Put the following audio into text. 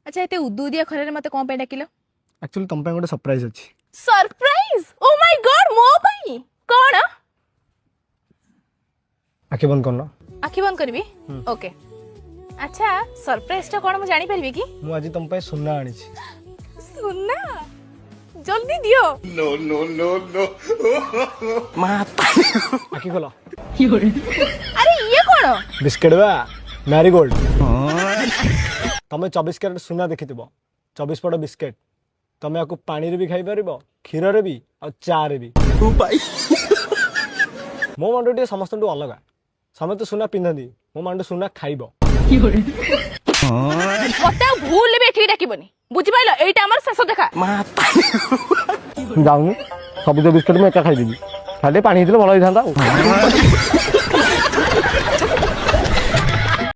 अच्छा एते उदुदिया खरे मते कोन पे डाकिलो एक्चुअली तुम पे गोटे सरप्राइज अच्छी सरप्राइज ओ माय गॉड मो भाई कोन आखि बंद करना आखि बंद करबी ओके अच्छा सरप्राइज टा कोन मु जानि परबी कि मु आज तुम पे सुनना आनी छी सुनना जल्दी दियो आखि खोलो अरे ये कोन बिस्किट बा मैरीगोल्ड तमे 24 कैरेट सुना देखिथिबो 24 पट बिस्किट तमे आकु पानी रे भी खाई परबो क्षीर रे भी और चा रे भी ओ भाई मो मांडो समस्त अलग समस्त सुना पिंधती मो मांडो सुना खाइबो मते भूल भी एठी डाकिबनी बुझि पाइलो एटा हमर शेष देखा जाऊनी सब बिस्किट में एका खाई देबी खाली पानी हितले भलो होई थांता